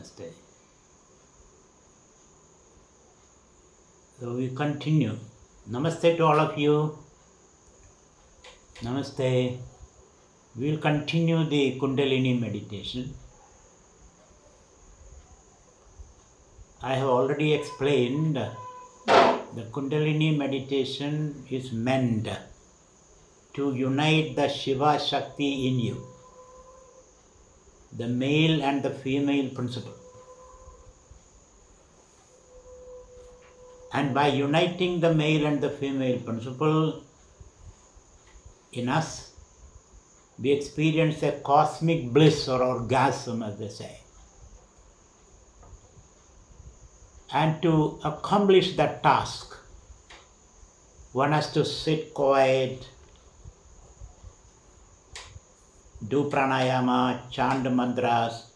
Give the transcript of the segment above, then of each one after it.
Namaste. So we continue. Namaste to all of you. Namaste. We will continue the Kundalini meditation. I have already explained the Kundalini meditation is meant to unite the Shiva Shakti in you, the male and the female principle. And by uniting the male and the female principle in us, we experience a cosmic bliss or orgasm, as they say. And to accomplish that task, one has to sit quiet, do pranayama, chant mantras.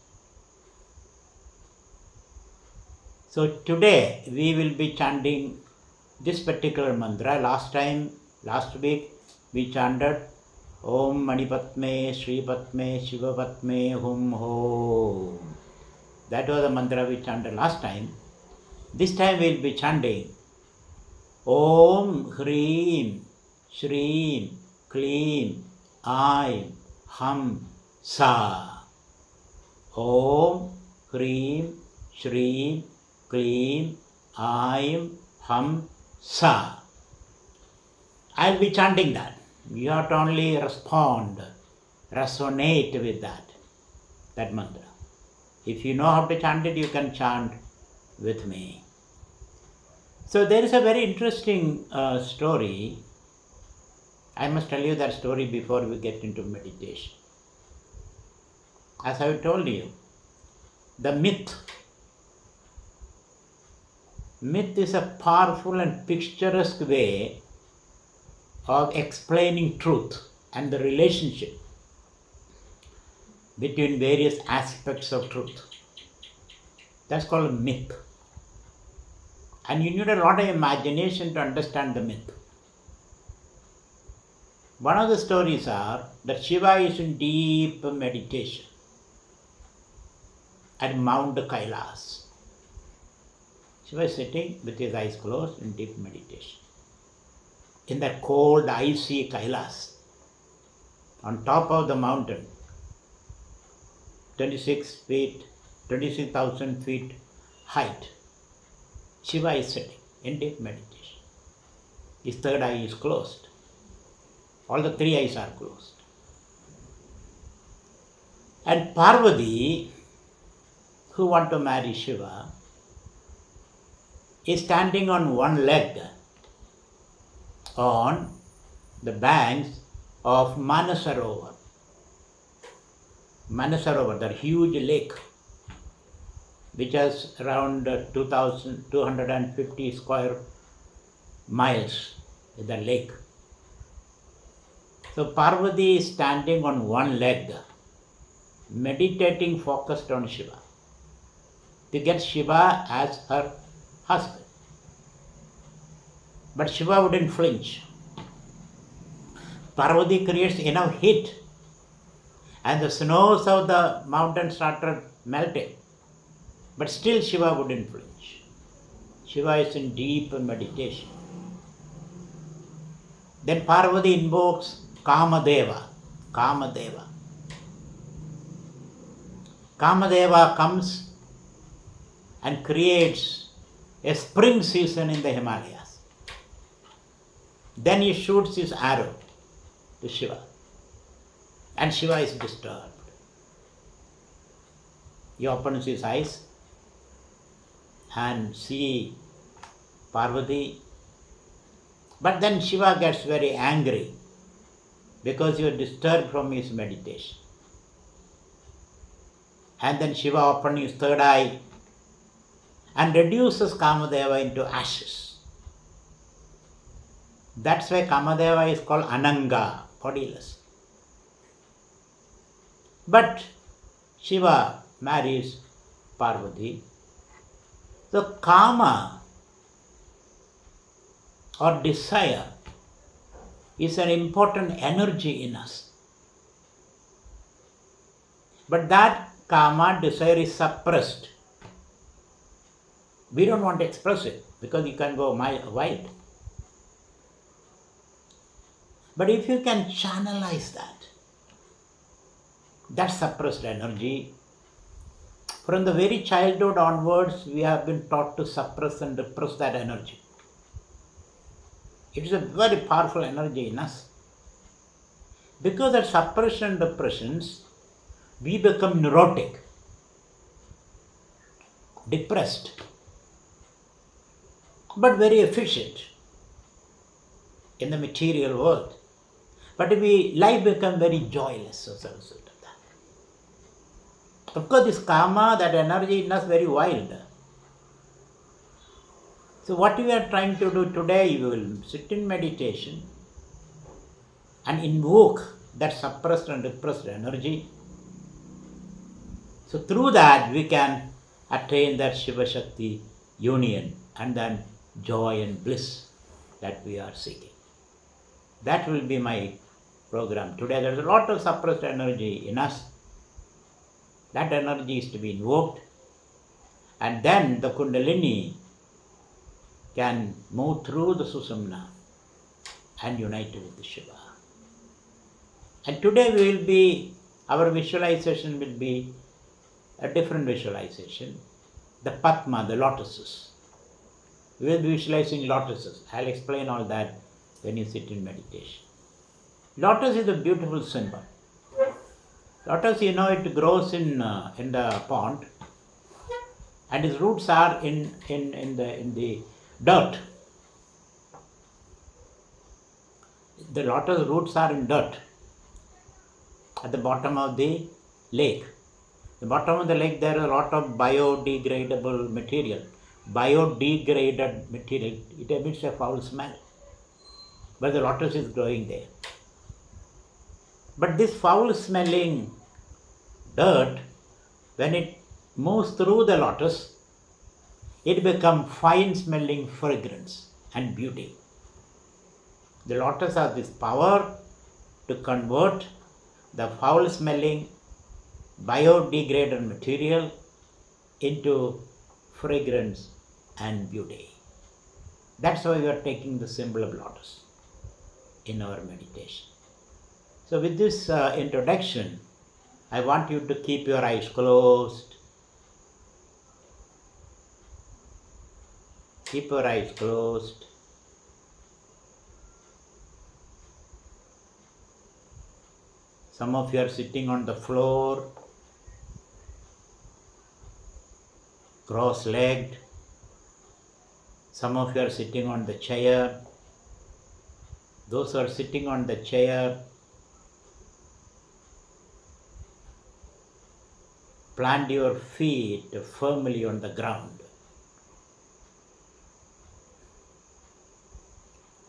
So today we will be chanting this particular mantra. Last week we chanted Om Manipatme, Sri Patme, Shiva Patme, Hum Ho. That was the mantra we chanted last time. This time we will be chanting Om Hreem, Shreem, Kleem, Aim, Hum, Sa. Om Hreem, Shreem, Kleem, Aim, Hum, Sa. I will be chanting that. You have to only resonate with that mantra. If you know how to chant it, you can chant with me. So there is a very interesting story. I must tell you that story before we get into meditation. As I told you, the myth is a powerful and picturesque way of explaining truth and the relationship between various aspects of truth. That's called a myth. And you need a lot of imagination to understand the myth. One of the stories are that Shiva is in deep meditation at Mount Kailas. Shiva is sitting with his eyes closed in deep meditation in that cold, icy Kailas, on top of the mountain, 26,000 feet height. Shiva is sitting in deep meditation. His third eye is closed. All the three eyes are closed. And Parvati, who want to marry Shiva, is standing on one leg on the banks of Manasarovar. Manasarovar, the huge lake, which has around 2,250 square miles, the lake. So Parvati is standing on one leg, meditating, focused on Shiva, to get Shiva as her husband. But Shiva wouldn't flinch. Parvati creates enough heat, and the snows of the mountain started melting. But still Shiva wouldn't flinch. Shiva is in deep meditation. Then Parvati invokes Kamadeva. Kamadeva comes and creates a spring season in the Himalayas. Then he shoots his arrow to Shiva, and Shiva is disturbed. He opens his eyes and see Parvati. But then Shiva gets very angry because you are disturbed from his meditation. And then Shiva opens his third eye and reduces Kamadeva into ashes. That's why Kamadeva is called Ananga, bodiless. But Shiva marries Parvati. So Kama or desire is an important energy in us. But that Kama desire is suppressed We don't want to express it because you can go wild. But if you can channelize that suppressed energy, from the very childhood onwards, we have been taught to suppress and repress that energy. It is a very powerful energy in us. Because of suppression and repressions, we become neurotic, depressed, but very efficient in the material world. But life becomes very joyless as a result of that. Of course, this karma, that energy in us, very wild. So what we are trying to do today, we will sit in meditation and invoke that suppressed and repressed energy. So through that, we can attain that Shiva Shakti union and then joy and bliss that we are seeking. That will be my program today. There is a lot of suppressed energy in us. That energy is to be invoked, and then the Kundalini can move through the Susamna and unite with the Shiva. And today our visualization will be a different visualization. The Padma, the lotuses. We will be visualizing lotuses. I'll explain all that when you sit in meditation. Lotus is a beautiful symbol. Lotus, it grows in the pond, and its roots are in the dirt. The lotus roots are in dirt at the bottom of the lake. The bottom of the lake, there is a lot of biodegradable material. Biodegraded material, it emits a foul smell. But the lotus is growing there. But this foul smelling dirt, when it moves through the lotus, it becomes fine smelling fragrance and beauty. The lotus has this power to convert the foul smelling biodegraded material into fragrance and beauty. That's why we are taking the symbol of lotus in our meditation. So with this introduction, I want you to keep your eyes closed. Keep your eyes closed. Some of you are sitting on the floor, cross-legged. Some of you are sitting on the chair. Those who are sitting on the chair, plant your feet firmly on the ground.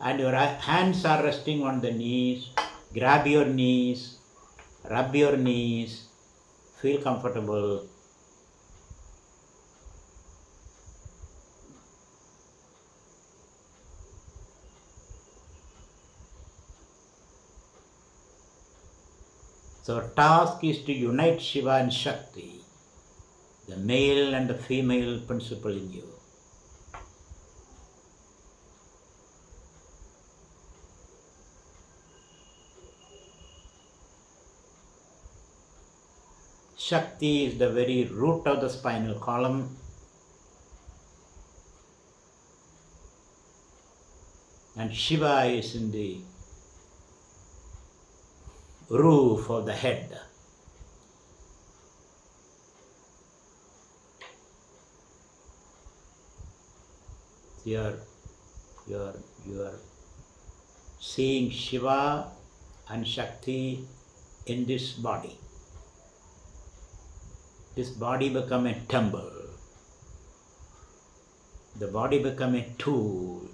And your hands are resting on the knees. Grab your knees, rub your knees, feel comfortable. So our task is to unite Shiva and Shakti, the male and the female principle in you. Shakti is the very root of the spinal column. And Shiva is in the roof of the head. You are seeing Shiva and Shakti in this body. This body become a temple. The body become a tool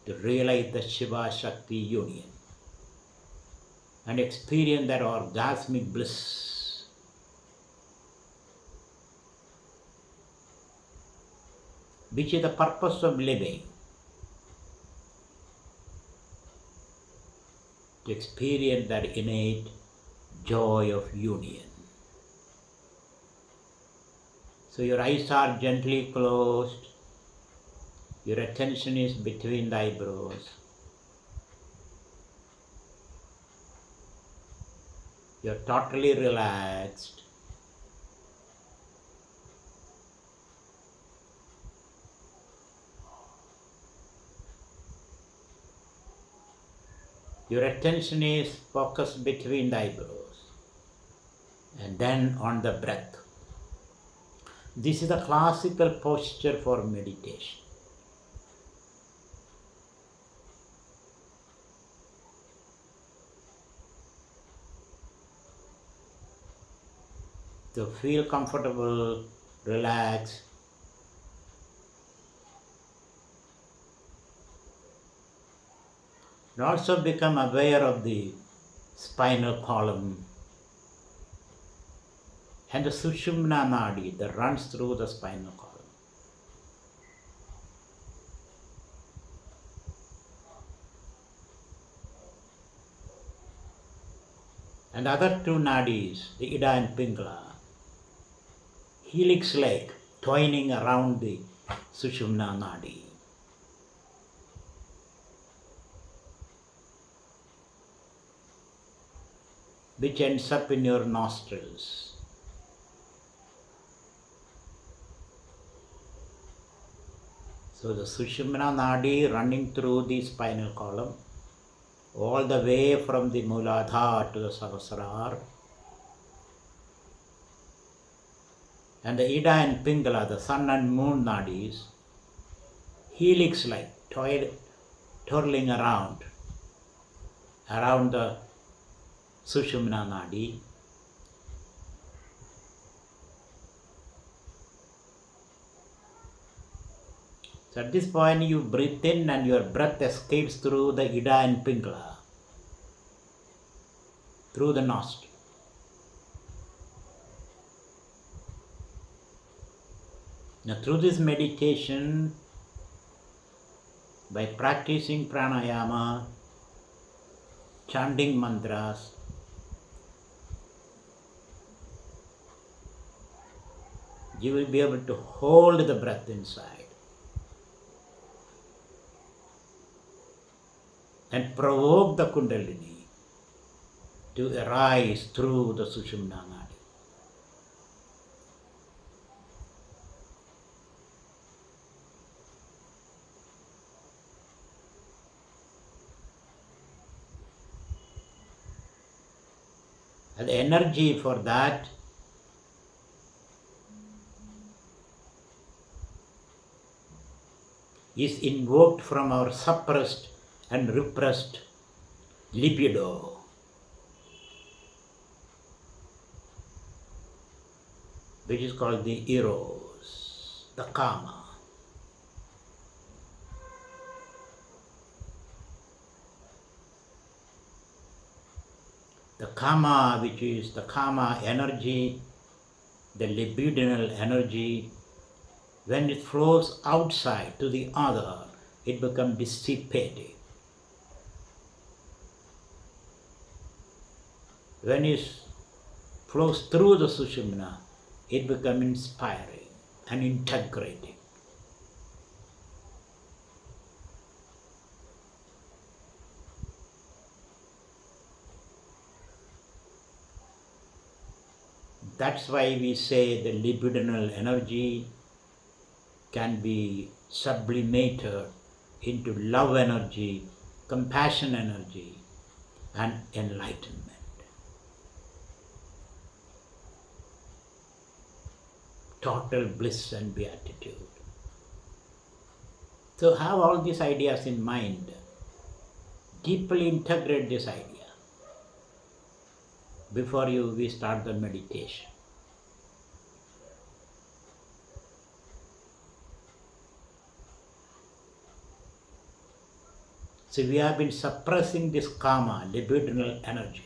to realize the Shiva-Shakti union and experience that orgasmic bliss. Which is the purpose of living. To experience that innate joy of union. So your eyes are gently closed. Your attention is between the eyebrows. You're totally relaxed. Your attention is focused between the eyebrows and then on the breath. This is the classical posture for meditation. To feel comfortable, relaxed. And also become aware of the spinal column and the Sushumna Nadi that runs through the spinal column. And the other two nadis, the Ida and Pingala, helix-like, twining around the Sushumna Nadi. Which ends up in your nostrils. So the Sushumna Nadi running through the spinal column, all the way from the Mooladhara to the Sahasrara. And the Ida and Pingala, the sun and moon nadis, helix-like, twirling around the Sushumna Nadi. So at this point you breathe in and your breath escapes through the Ida and Pingala, through the nostril. Now through this meditation, by practicing pranayama, chanting mantras, you will be able to hold the breath inside and provoke the Kundalini to arise through the Sushumna Nadi. And the energy for that is invoked from our suppressed and repressed libido. Which is called the Eros, the Kama. The Kama, which is the Kama energy, the libidinal energy, when it flows outside to the other, it becomes dissipated. When it flows through the Sushumna, it becomes inspiring and integrating. That's why we say the libidinal energy can be sublimated into love energy, compassion energy, and enlightenment. Total bliss and beatitude. So have all these ideas in mind. Deeply integrate this idea before we start the meditation. So we have been suppressing this Kama, libidinal energy.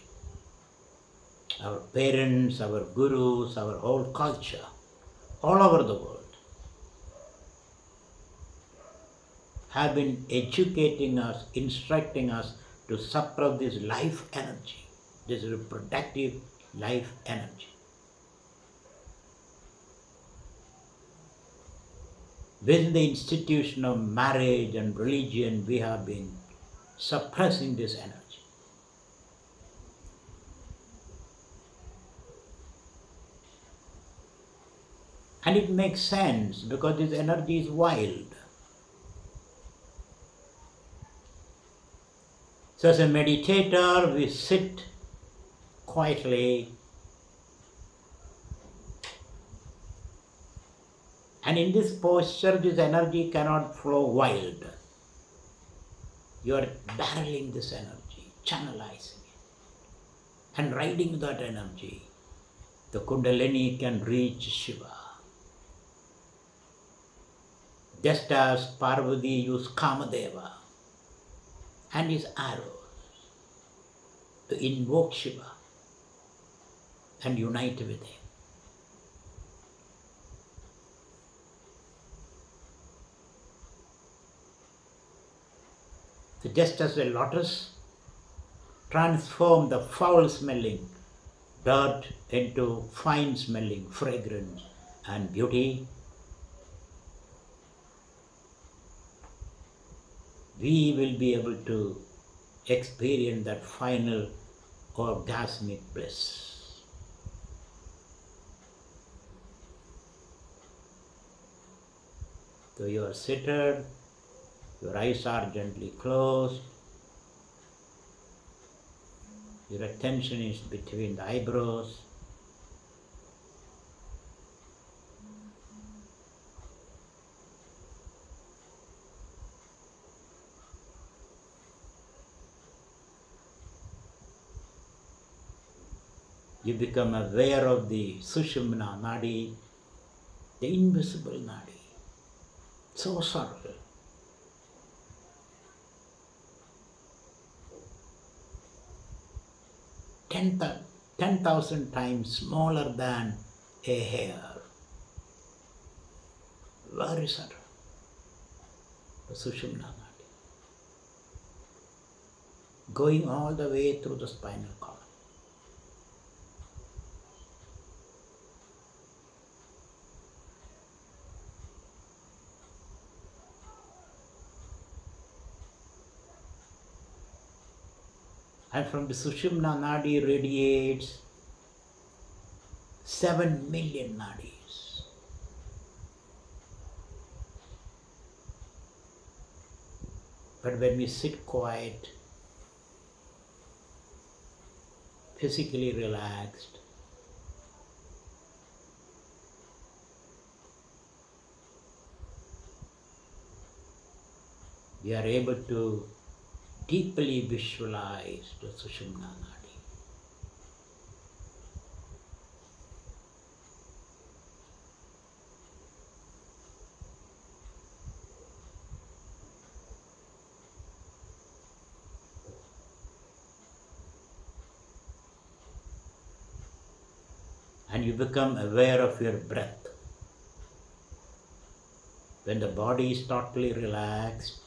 Our parents, our gurus, our whole culture, all over the world, have been educating us, instructing us to suppress this life energy, this reproductive life energy. Within the institution of marriage and religion, we have been suppressing this energy. And it makes sense because this energy is wild. So as a meditator, we sit quietly, and in this posture, this energy cannot flow wild. You are barreling this energy, channelizing it, and riding that energy. The Kundalini can reach Shiva. Just as Parvati used Kamadeva and his arrows to invoke Shiva and unite with him. So just as a lotus transforms the foul-smelling dirt into fine-smelling fragrance and beauty, we will be able to experience that final orgasmic bliss. So you are seated, your eyes are gently closed, your attention is between the eyebrows. You become aware of the Sushumna Nadi, the invisible Nadi, so subtle. Ten thousand times smaller than a hair. Very subtle. The Sushumna Nadi. Going all the way through the spinal column. And from the Sushumna Nadi radiates 7 million nadis. But when we sit quiet, physically relaxed, we are able to deeply visualize the Sushumna Nadi. And you become aware of your breath. When the body is totally relaxed,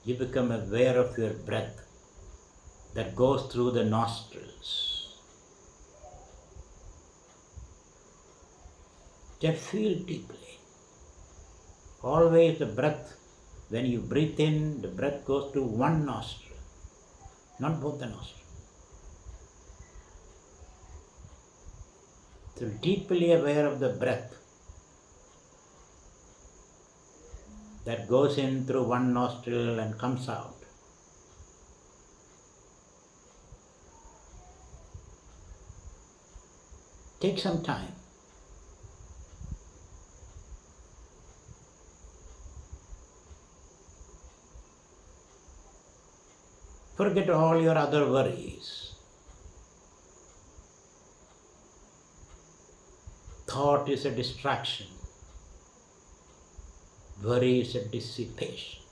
you become aware of your breath that goes through the nostrils. Just feel deeply. Always the breath, when you breathe in, the breath goes to one nostril, not both the nostrils. So deeply aware of the breath that goes in through one nostril and comes out. Take some time. Forget all your other worries. Thought is a distraction. Worry is a dissipation.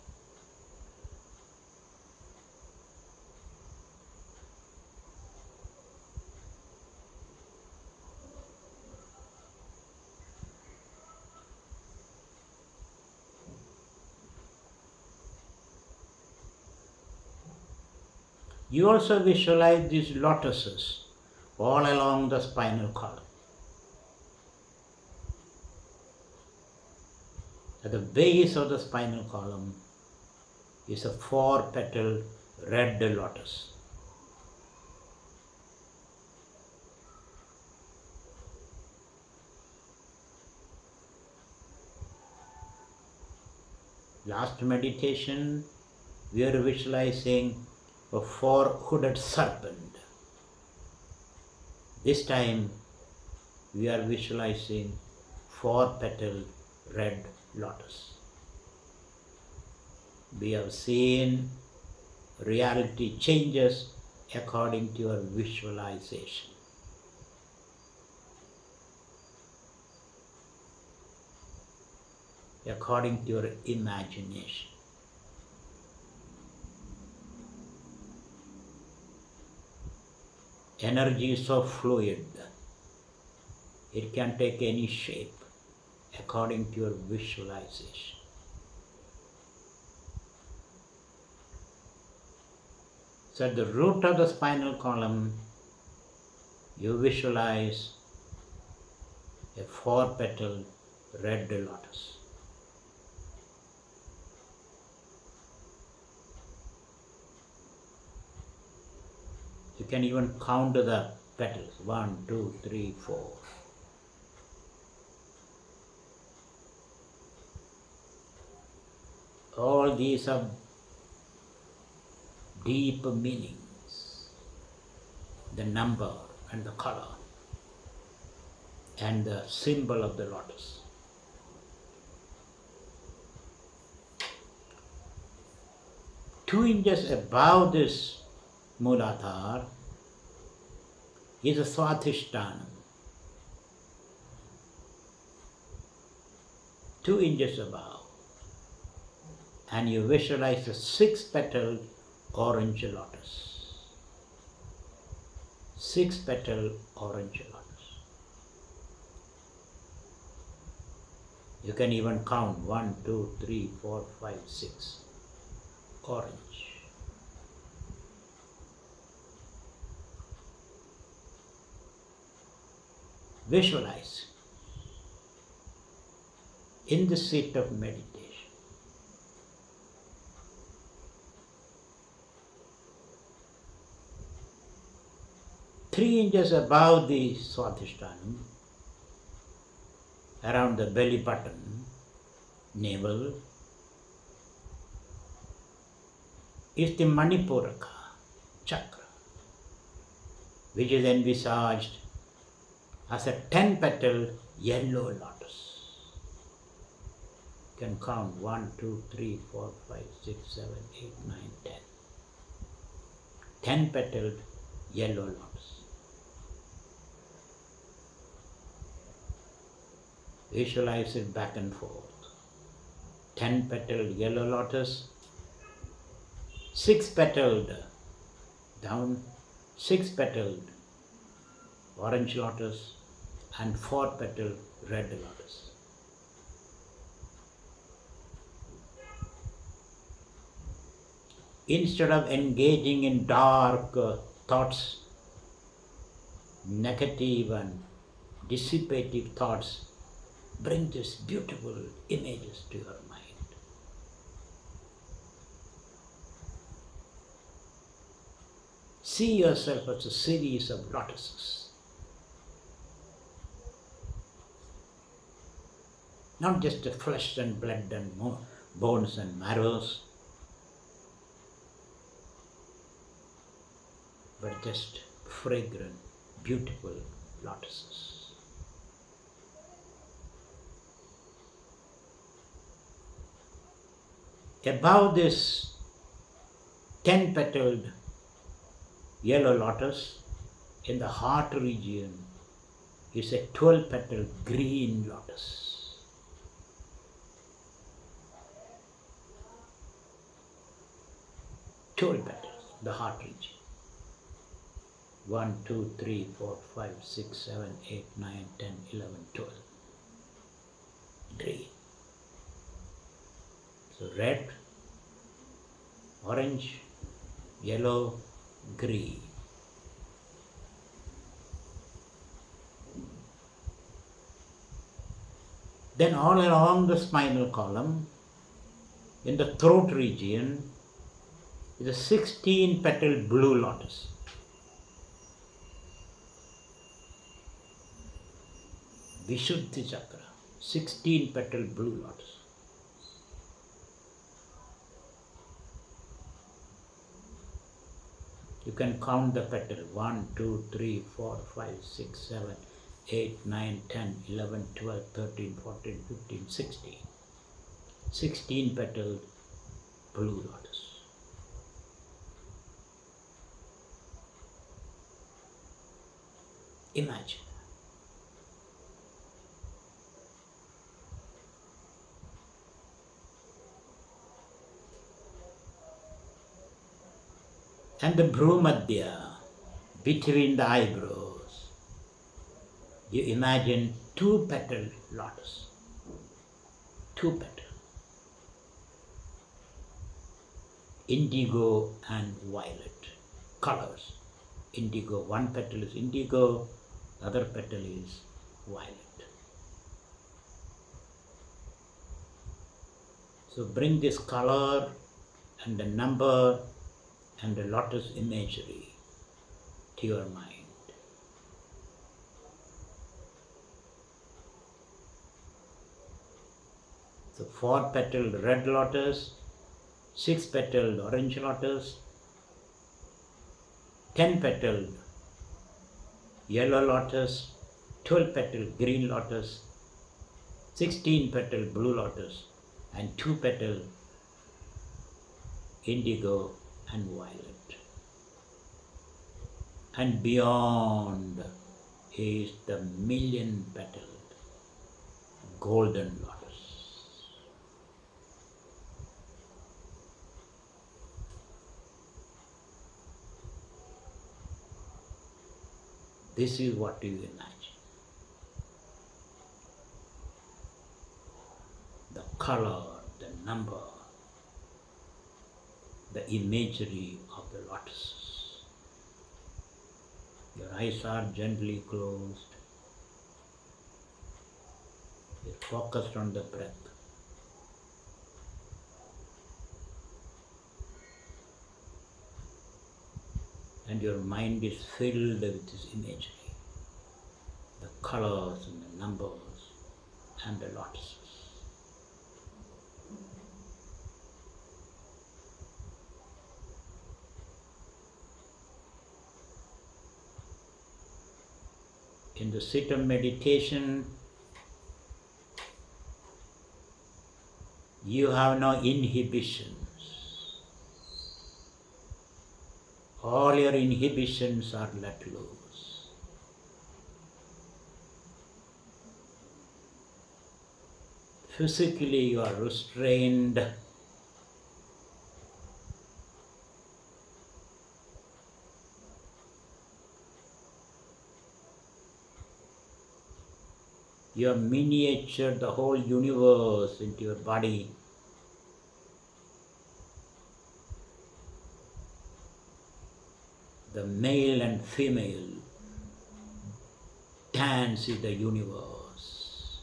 You also visualize these lotuses all along the spinal column. At the base of the spinal column is a 4-petaled red lotus. Last meditation, we are visualizing a 4-hooded serpent. This time, we are visualizing 4-petaled red lotus. We have seen reality changes according to your visualization. According to your imagination. Energy is so fluid, it can take any shape according to your visualization. So at the root of the spinal column, you visualize a 4-petaled red lotus. You can even count the petals. 1, 2, 3, 4. All these have deep meanings. The number and the color and the symbol of the lotus. Two inches above this Mooladhara is a Swadhisthana. 2 inches above. And you visualize a 6-petaled orange lotus. 6-petaled orange lotus. You can even count 1, 2, 3, 4, 5, 6. Orange. Visualize in the seat of meditation. Three inches above the Swadhisthana, around the belly button, navel, is the Manipuraka chakra, which is envisaged as a 10-petaled yellow lotus. You can count 1, 2, 3, 4, 5, 6, 7, 8, 9, 10. 10-petaled yellow lotus. Visualize it back and forth. 10-petaled yellow lotus, 6-petaled down, 6-petaled orange lotus, and 4-petaled red lotus. Instead of engaging in dark thoughts, negative and dissipative thoughts, bring these beautiful images to your mind. See yourself as a series of lotuses. Not just the flesh and blood and bones and marrows, but just fragrant, beautiful lotuses. Above this 10-petaled yellow lotus, in the heart region, is a 12-petaled green lotus. 12 petals, the heart region. 1, 2, 3, 4, 5, 6, 7, 8, 9, 10, 11, 12. Green. So red, orange, yellow, green. Then all along the spinal column, in the throat region, is a 16-petal blue lotus. Vishuddhi chakra, 16-petal blue lotus. You can count the petal 1, 2, 3, 4, 5, 6, 7, 8, 9, 10, 11, 12, 13, 14, 15, 16. 16-petal blue lotus. Imagine. And the Bhrumadhya, between the eyebrows, you imagine 2-petal lotus. 2-petal. Indigo and violet colors. Indigo, one petal is indigo, the other petal is violet. So bring this color and the number and the lotus imagery to your mind. So 4-petaled red lotus, 6-petaled orange lotus, 10-petaled yellow lotus, 12-petaled green lotus, 16-petaled blue lotus, and 2-petaled indigo and violet. And beyond is the 1,000,000-petaled golden lotus. This is what you imagine. The color, the number, the imagery of the lotuses. Your eyes are gently closed. You're focused on the breath. And your mind is filled with this imagery, the colors and the numbers and the lotuses. In the sit of meditation, you have no inhibitions. All your inhibitions are let loose. Physically you are restrained. You have miniatured the whole universe into your body. The male and female dance in the universe.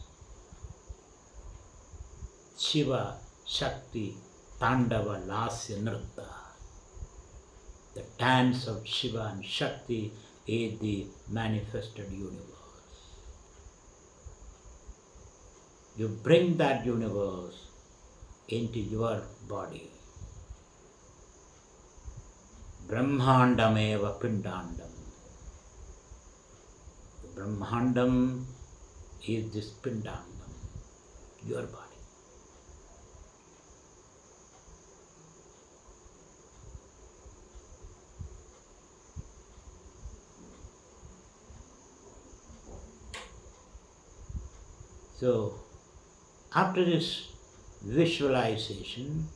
Shiva, Shakti, Tandava, Lasya, Nritta. The dance of Shiva and Shakti is the manifested universe. You bring that universe into your body. Brahmandameva Pindandam. The Brahmandam is this Pindandam, your body. So, after this visualization,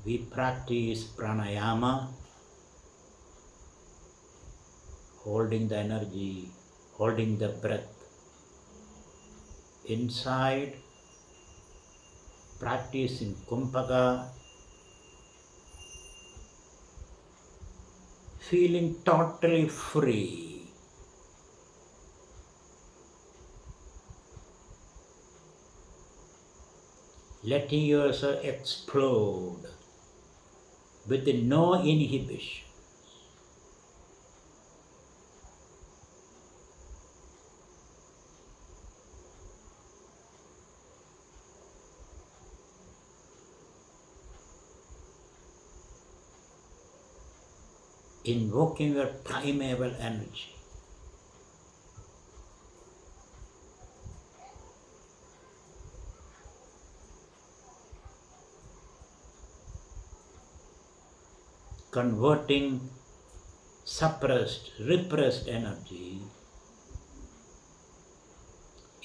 we practice pranayama, holding the energy, holding the breath inside, practicing kumbhaka, feeling totally free. letting yourself explode with no inhibition. Invoking your primeval energy. Converting suppressed, repressed energy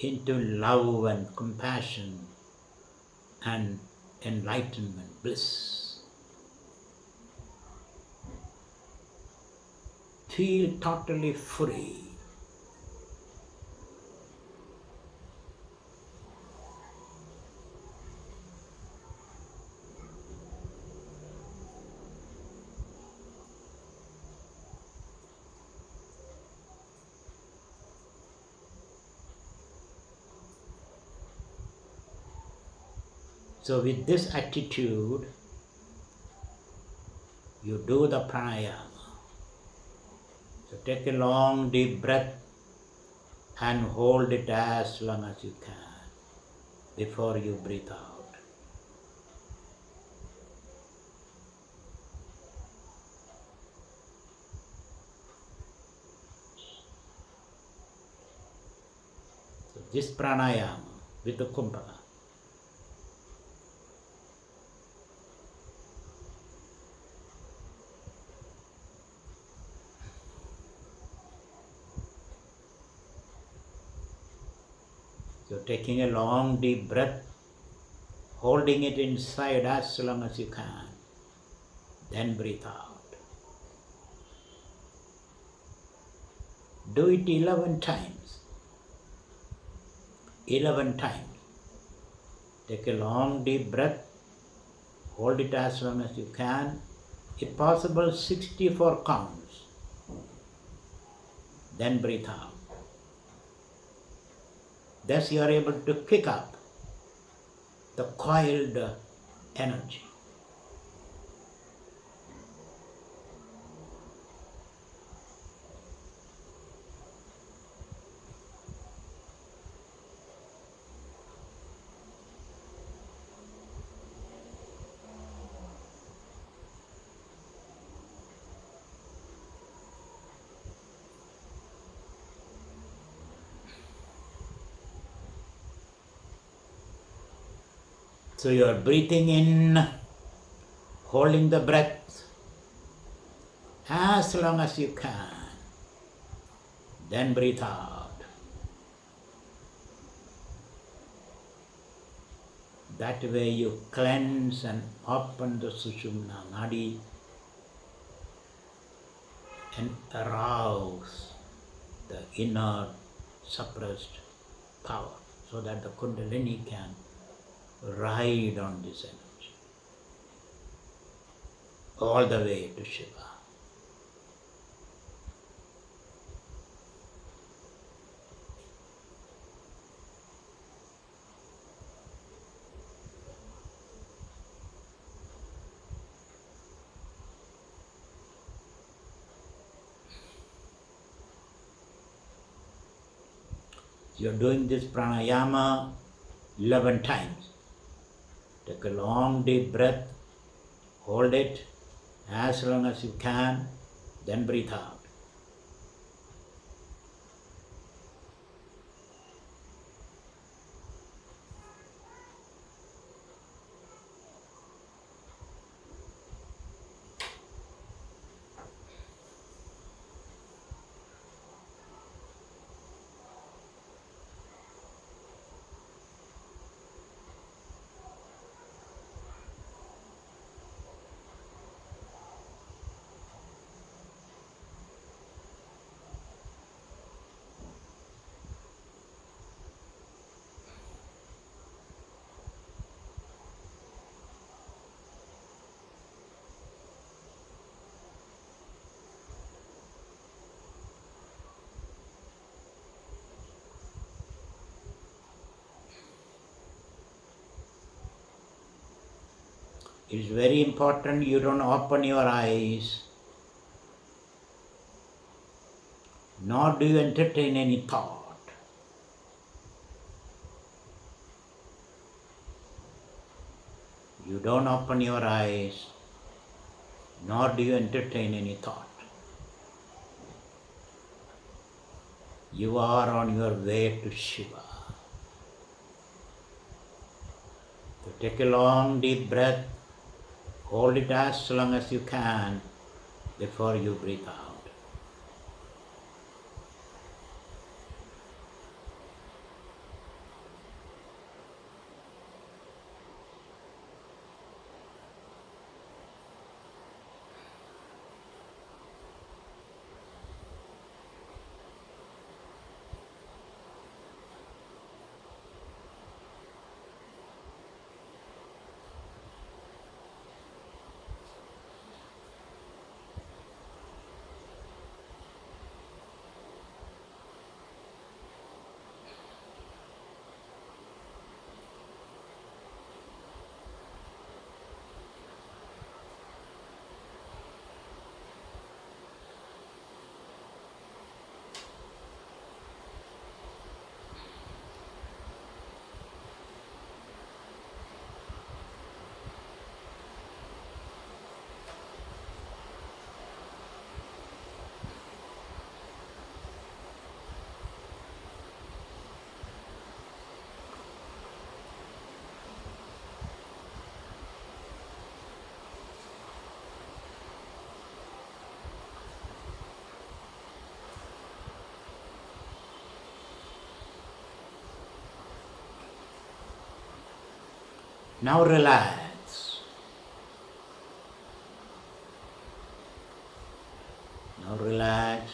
into love and compassion and enlightenment, bliss. Feel totally free. So with this attitude, you do the pranayama. So take a long deep breath and hold it as long as you can before you breathe out. So this pranayama with the kumbhaka. So taking a long deep breath, holding it inside as long as you can, then breathe out. Do it 11 times. 11 times. Take a long deep breath, hold it as long as you can, if possible 64 counts, then breathe out. Thus you are able to pick up the coiled energy. So you are breathing in, holding the breath as long as you can, then breathe out. That way you cleanse and open the Sushumna Nadi and arouse the inner suppressed power so that the Kundalini can ride on this energy all the way to Shiva. You are doing this pranayama 11 times. Take a long deep breath, hold it as long as you can, then breathe out. It is very important you don't open your eyes, nor do you entertain any thought. You don't open your eyes, nor do you entertain any thought. You are on your way to Shiva. So take a long deep breath, hold it as long as you can before you breathe out. Now relax. Now relax.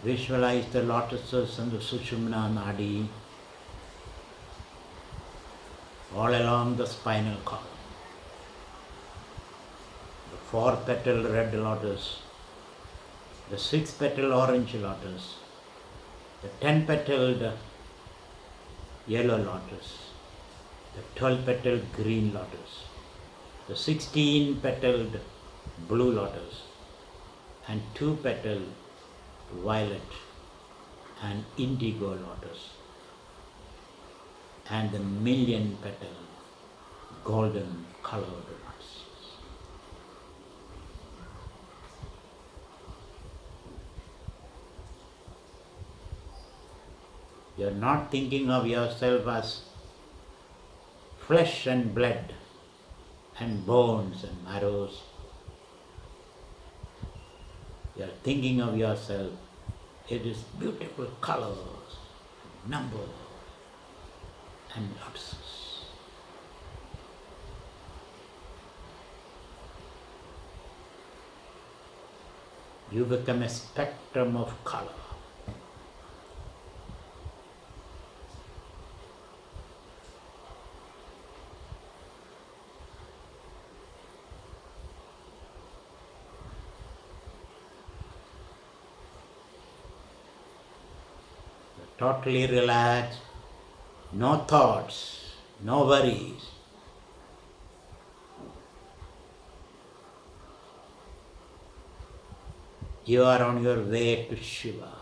Visualize the lotuses and the Sushumna Nadi all along the spinal column. The 4-petaled red lotus, the 6-petaled orange lotus, the 10-petaled yellow lotus, the 12-petaled green lotus, the 16-petaled blue lotus, and 2-petaled violet and indigo lotus, and the 1,000,000-petal golden colored lotus. You are not thinking of yourself as flesh and blood and bones and marrows. You are thinking of yourself, it is beautiful colors, numbers, and lotuses. You become a spectrum of color. Totally relaxed, no thoughts, no worries. You are on your way to Shiva.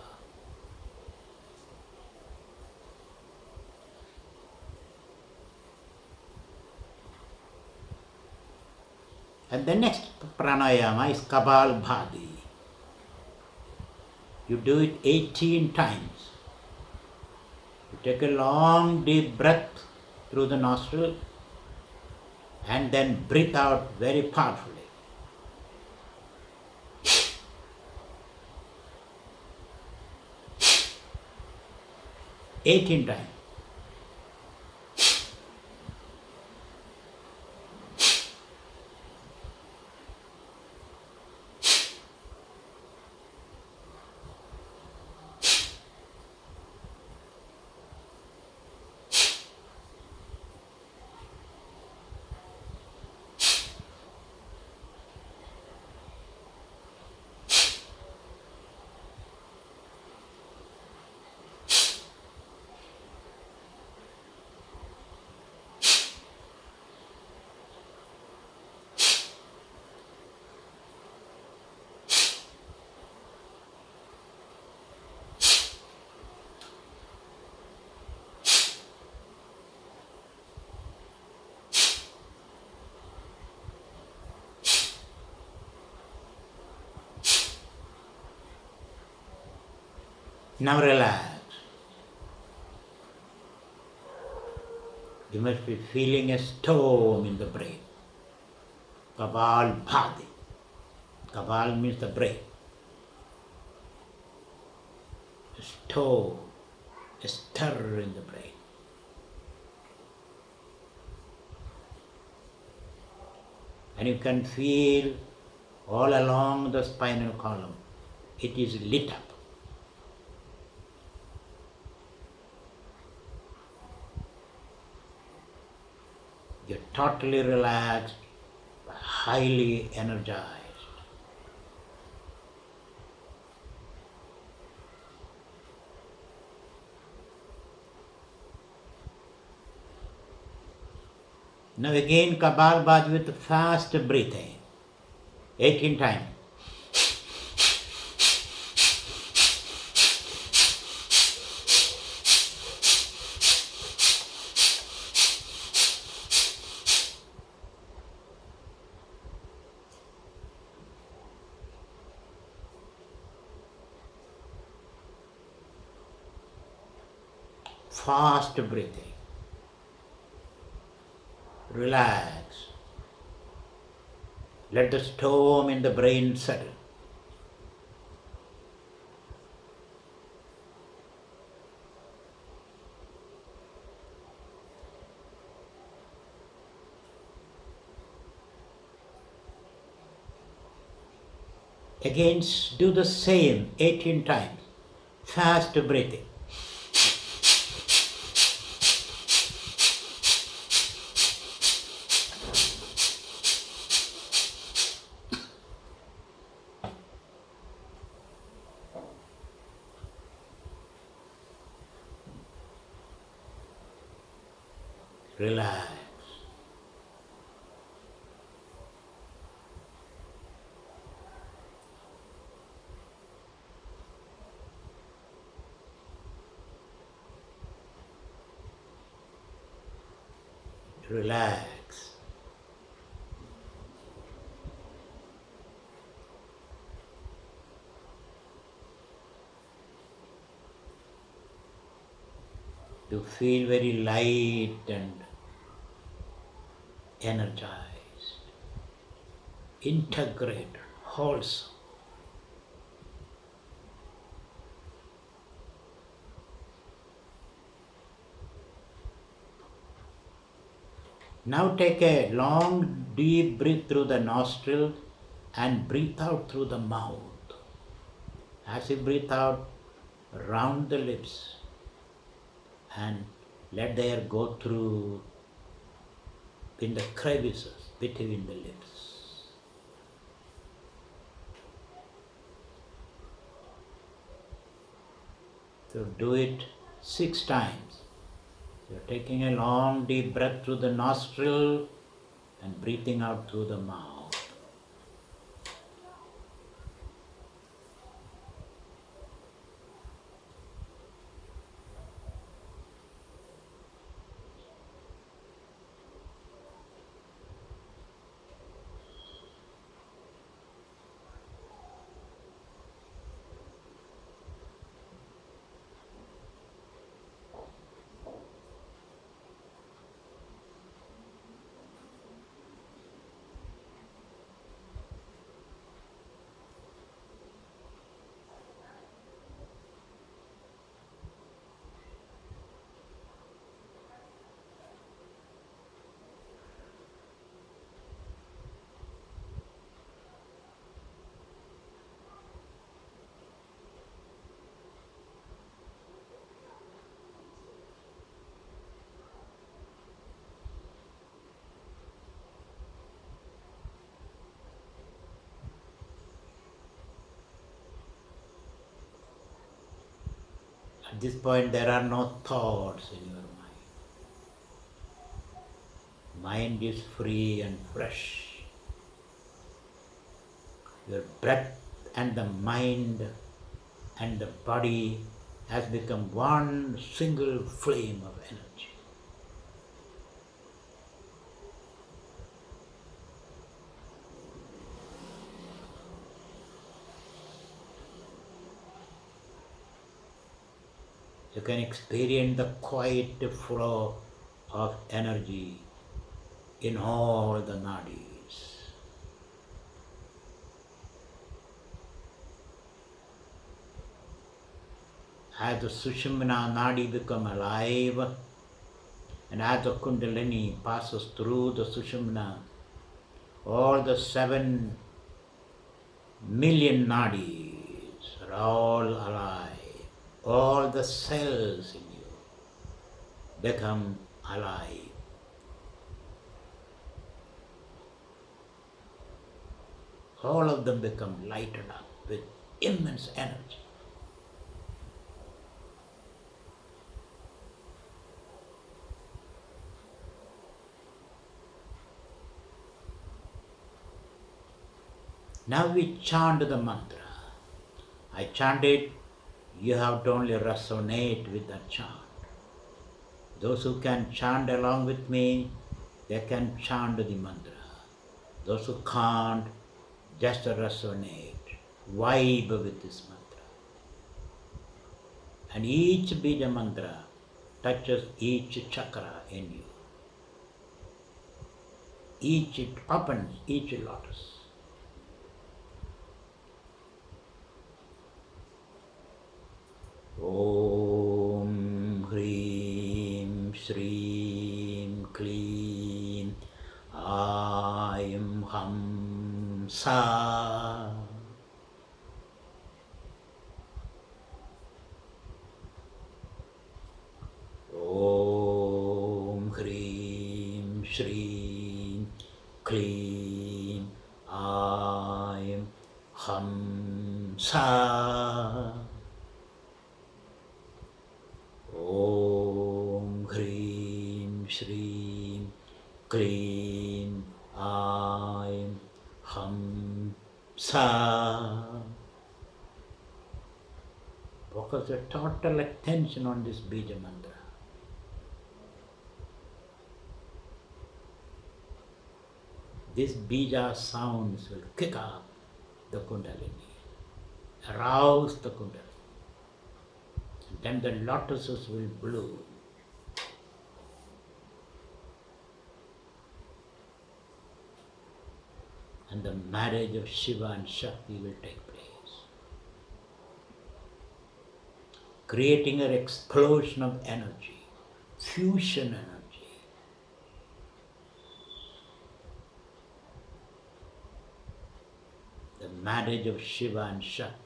And the next pranayama is Kapalbhati. You do it 18 times. You take a long deep breath through the nostril and then breathe out very powerfully. 18 times. Now relax. You must be feeling a storm in the brain. Kabal bhati. Kabal means the brain. A storm, a stir in the brain. And you can feel all along the spinal column. It is lit up. You're totally relaxed, highly energized. Now again Kapalbhati with fast breathing. 18 times. Fast breathing. Relax. Let the storm in the brain settle. Again, do the same 18 times. Fast breathing. Relax. Relax. You feel very light and energized, integrated, wholesome. Now take a long deep breath through the nostril and breathe out through the mouth. As you breathe out, round the lips and let the air go through in the crevices between the lips. So do it 6 times. You're taking a long deep breath through the nostril and breathing out through the mouth. At this point, there are no thoughts in your mind. Mind is free and fresh. Your breath and the mind and the body has become one single flame of energy. You can experience the quiet flow of energy in all the nadis. As the Sushumna nadi become alive, and as the Kundalini passes through the Sushumna, all the 7 million nadis are all alive. All the cells in you become alive. All of them become lighted up with immense energy. Now we chant the mantra. I chant it, you have to only resonate with the chant. Those who can chant along with me, they can chant the mantra. Those who can't, just resonate, vibe with this mantra. And each bija mantra touches each chakra in you. It opens each lotus. Om Hrim Shrim Klim Aim Ham Sa. Om Hrim Shrim Klim Aim Ham Sa. Om Hrim Shrim Klim Aim Ham Sa. Focus your total attention on this bija mantra. These bija sounds will kick up the Kundalini, arouse the Kundalini. Then the lotuses will bloom. And the marriage of Shiva and Shakti will take place, creating an explosion of energy, fusion energy. The marriage of Shiva and Shakti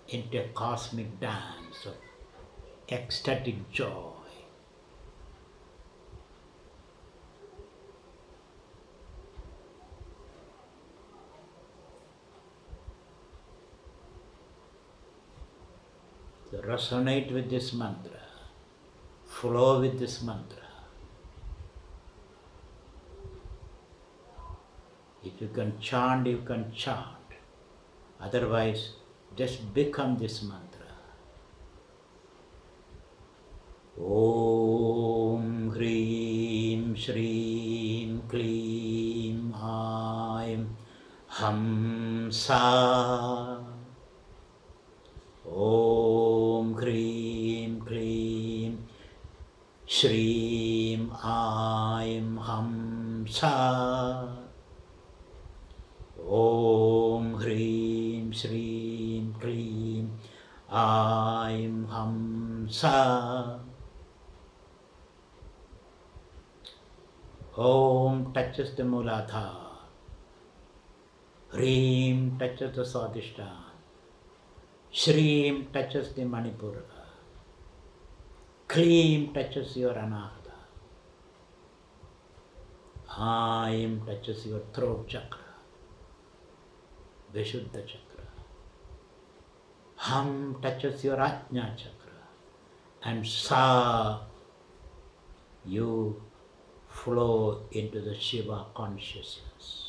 into a cosmic dance of ecstatic joy. So resonate with this mantra, flow with this mantra. If you can chant, you can chant. Otherwise, just become this mantra. Om Hrim Shrim Klim Aim Ham Sa. Om Hrim Klim Shrim Aim Ham Sa. Om Hrim Shrim Klim Aim Ham Sa. Om touches the Muladhara. Hrim touches the Swadhisthana. Shrim touches the Manipura. Klim touches your Anahata. Aim touches your throat chakra, Vishuddha chakra. Ham touches your Ajna chakra. And Sa, you flow into the Shiva consciousness.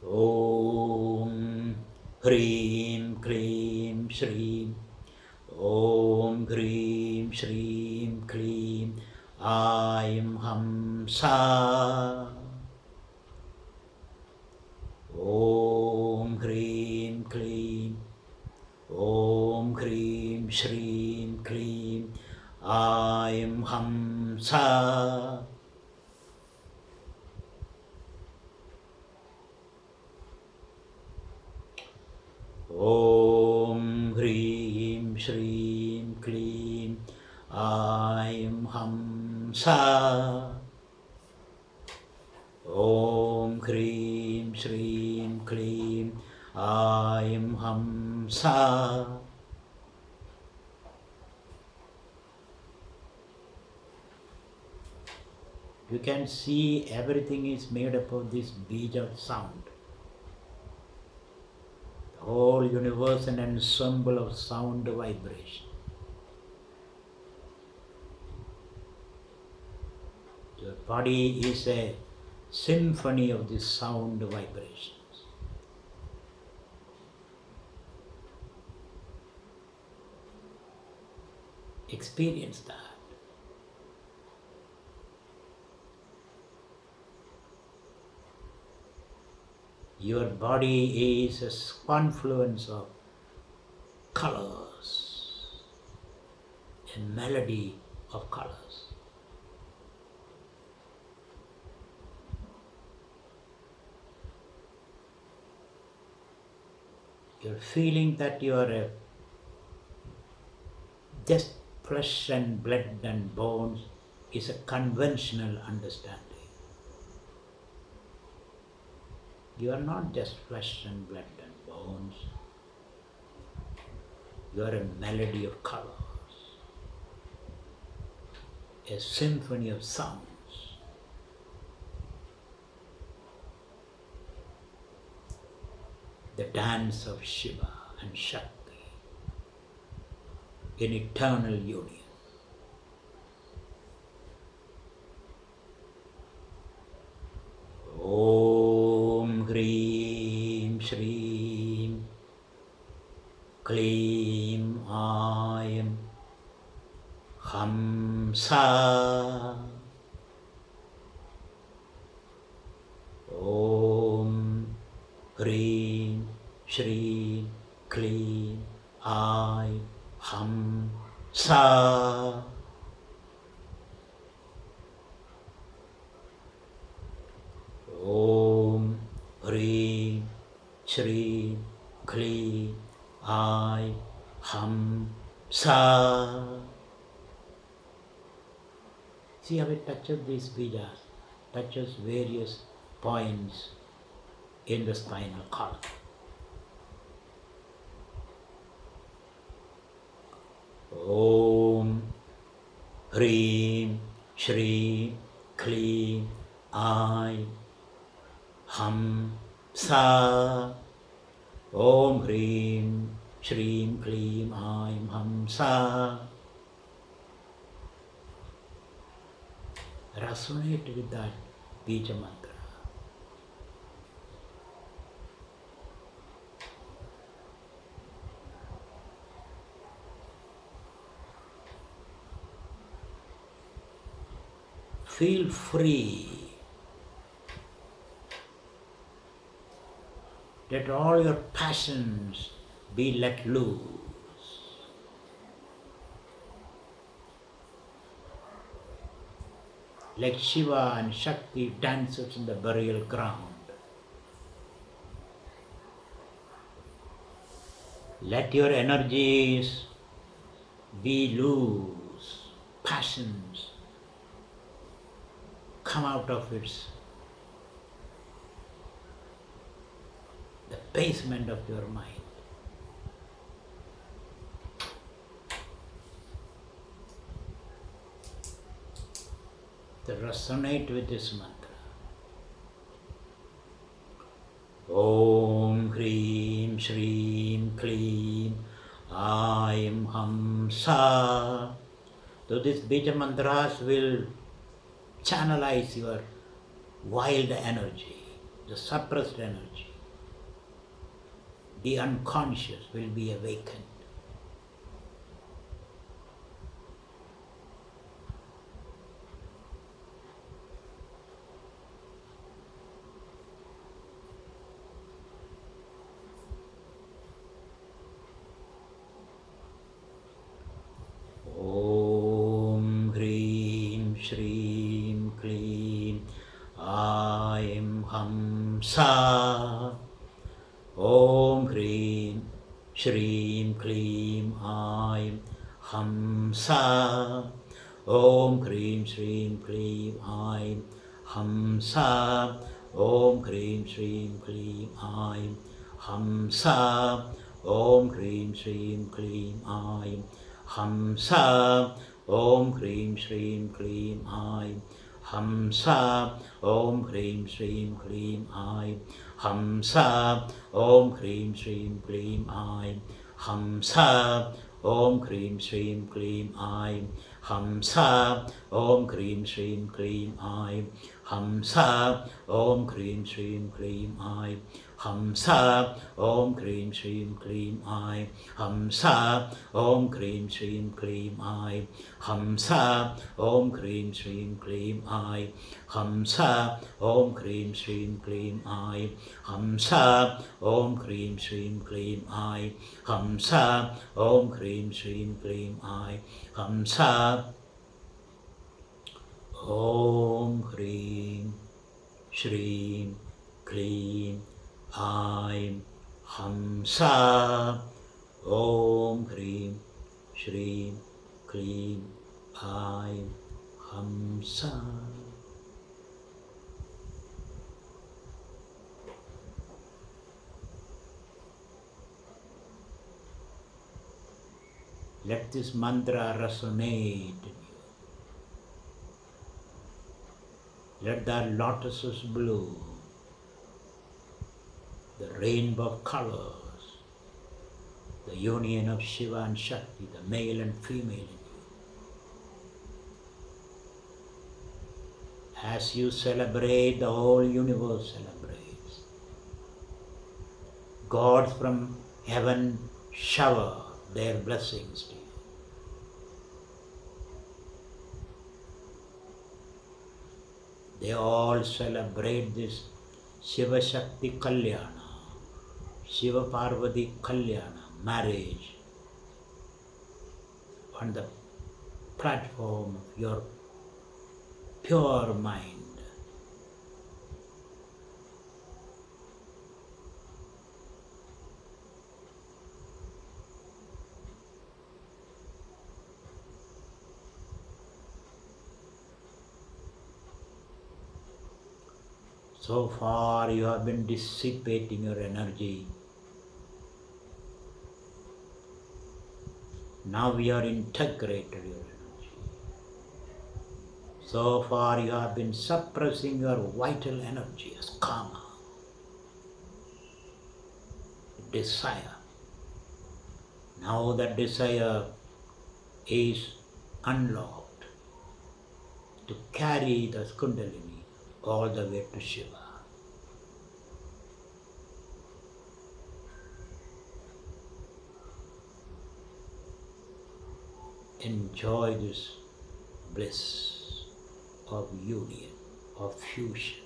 Om Hrim Klim Shrim. Om Hrim Shrim Klim Aim Ham Sa. Om Aim Hamsa. Om Hrim Shrim Klim Aim Hamsa. Om Hrim Shrim Klim Aim Hamsa. You can see everything is made up of this bija of sound. The whole universe an ensemble of sound vibration. Your body is a symphony of these sound vibrations. Experience that. Your body is a confluence of colors, a melody of colors. You're feeling that you are just flesh and blood and bones is a conventional understanding. You are not just flesh and blood and bones. You are a melody of colors, a symphony of sounds. The dance of Shiva and Shakti in eternal union. Om Hrim Shrim Klim Aim Hamsa. Om Hrim Shrim Klim Aim Hamsa. Om Hrim Shrim Klim Aim Hamsa. See how it touches these bijas, touches various points in the spinal column. Om Hrim Shrim Klim Aim Hamsa. Om Hrim Shrim Klim Aim Hamsa. Resonate with that bija mantra. Feel free. Let all your passions be let loose. Like Shiva and Shakti dances in the burial ground. Let your energies be loose, passions come out of the basement of your mind. To resonate with this mantra. Om Hrim Shrim Klim Aim Hamsa. So these bija mantras will channelize your wild energy, the suppressed energy. The unconscious will be awakened. Om Hamsa. Om Hrim Shrim Klim Aim Hamsa. Om Hrim Shrim Klim Aim Hamsa. Om Hrim Shrim Klim Aim Hamsa. Om Hrim Shrim Klim Aim Hamsa. Om Hrim Shrim Klim Aim Hamsa. Om Hrim Shrim Klim Aim Hamsa. Om Hrim Shrim Klim Aim Hamsa. Om Hrim Shrim Klim Aim Hamsa. Om Hrim Shrim Klim Aim Hamsa. Om Hrim Shrim Klim Aim Hamsa. Om Hrim Shrim Klim Aim Hamsa. Om Hrim Shrim Klim Aim Hamsa. Om Hrim Shrim Klim Aim Hamsa. Om Hrim Shrim Klim Aim Hamsa. Om Hrim Shrim Klim Aim Hamsa. Om Hrim Shrim Klim Aim Hamsa. Om Hrim Shrim Klim Aim Hamsa. Om Hrim Shrim Klim Aim Hamsa. Let this mantra resonate in you. Let that lotuses bloom, the rainbow of colors, the union of Shiva and Shakti, the male and female in you. As you celebrate, the whole universe celebrates. Gods from heaven shower their blessings to you. They all celebrate this Shiva Shakti Kalyana, Shiva Parvati Kalyana, marriage on the platform of your pure mind. So far you have been dissipating your energy. Now we are integrated your energy. So far you have been suppressing your vital energy as karma, desire. Now that desire is unlocked to carry the Kundalini all the way to Shiva. Enjoy this bliss of union, of fusion,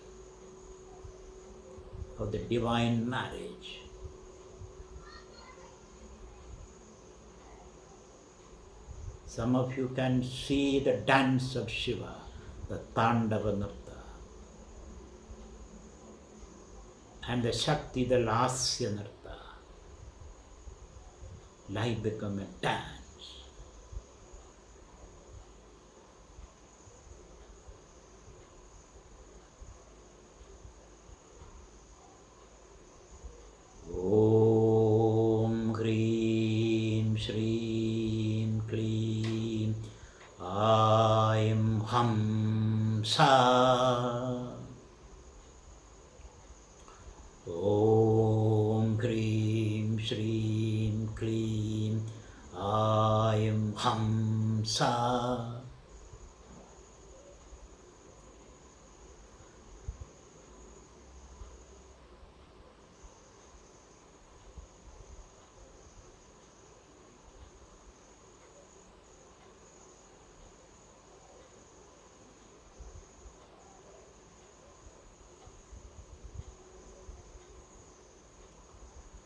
of the divine marriage. Some of you can see the dance of Shiva, the Tandava Nrtta, and the Shakti, the Lasya Nrtta. Life become a dance. Om Hrim Shrim Klim Aim Hamsa. Om Hrim Shrim Klim Aim Hamsa.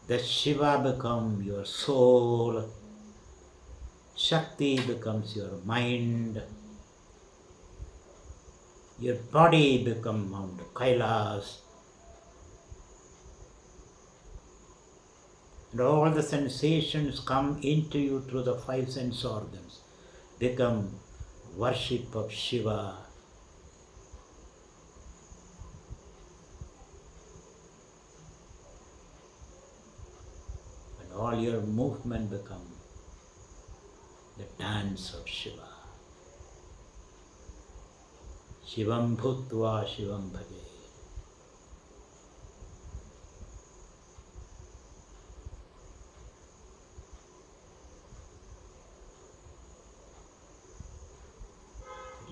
That Shiva becomes your soul, Shakti becomes your mind, your body becomes Mount Kailas, And all the sensations come into you through the five sense organs, become worship of Shiva. And all your movement become the dance of Shiva. Shivam bhutva Shivam bhaje.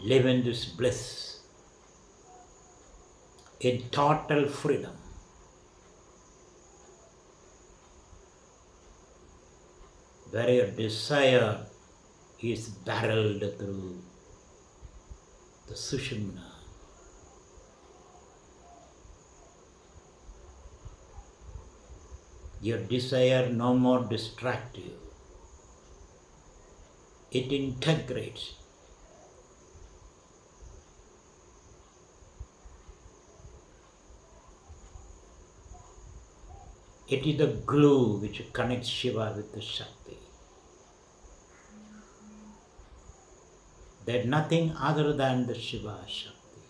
Live in this bliss, in total freedom. Where your desire is barreled through the Sushumna. Your desire no more distracts you. It integrates. It is the glue which connects Shiva with the Shakti. There is nothing other than the Shiva Shakti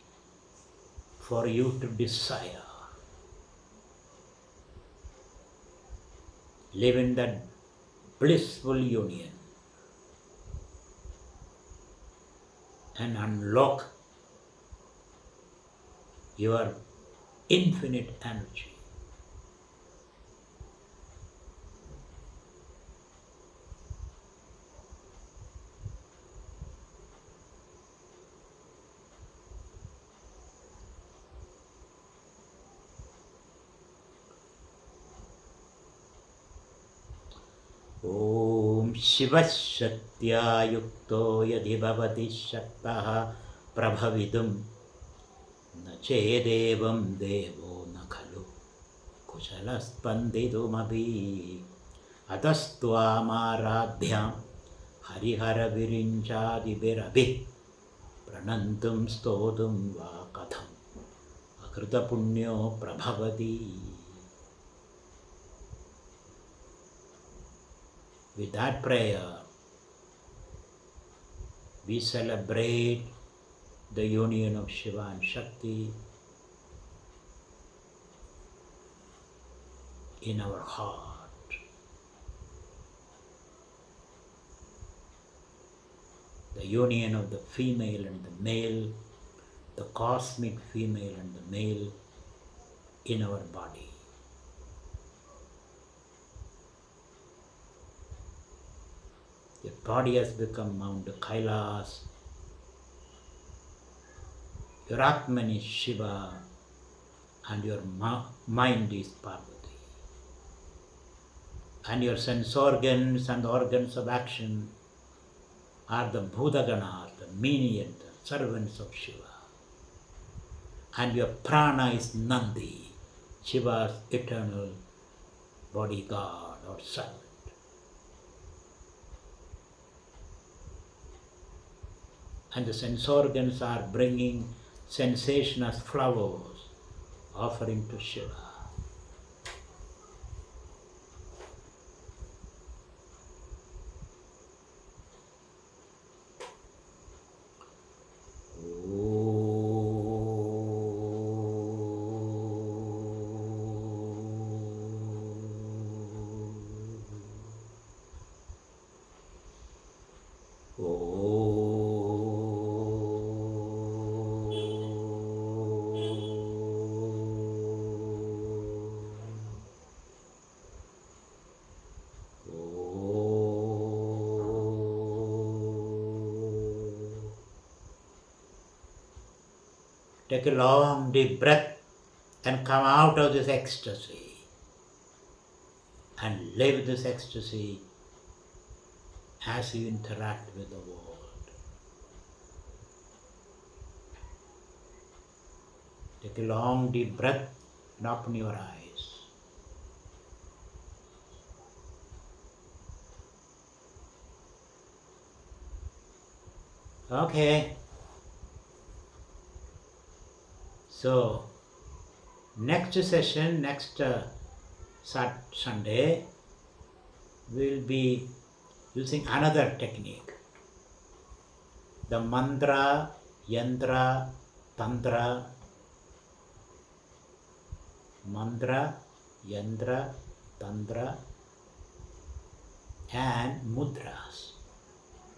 for you to desire. Live in that blissful union and unlock your infinite energy. Om Shiva Shaktya Yukto Yadhi Bhavati Shaktaha Prabhavidum Na Chedevam Devo Na Khalu Kushalaspandidumabhi Atastvaamaradhyam Harihara Virinchadi Virabhi Pranantum Stodum Va Katham Akrita Punyo Prabhavati. With that prayer, we celebrate the union of Shiva and Shakti in our heart. The union of the female and the male, the cosmic female and the male in our body. Your body has become Mount Kailas. Your Atman is Shiva and your mind is Parvati. And your sense organs and the organs of action are the Bhudaganas, the minion, the servants of Shiva. And your prana is Nandi, Shiva's eternal bodyguard or servant. And the sense organs are bringing sensation as flowers, offering to Shiva. Take a long deep breath and come out of this ecstasy and live this ecstasy as you interact with the world. Take a long deep breath and open your eyes. Okay. So, next session, next Sunday, we will be using another technique. The mantra, yantra, tantra, mantra, yantra, tantra and mudras.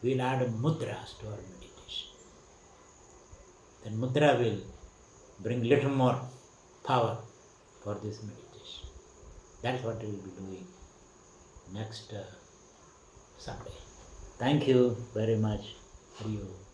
We will add mudras to our meditation. Then mudra will bring little more power for this meditation. That's what we will be doing next Sunday. Thank you very much. Hari Om.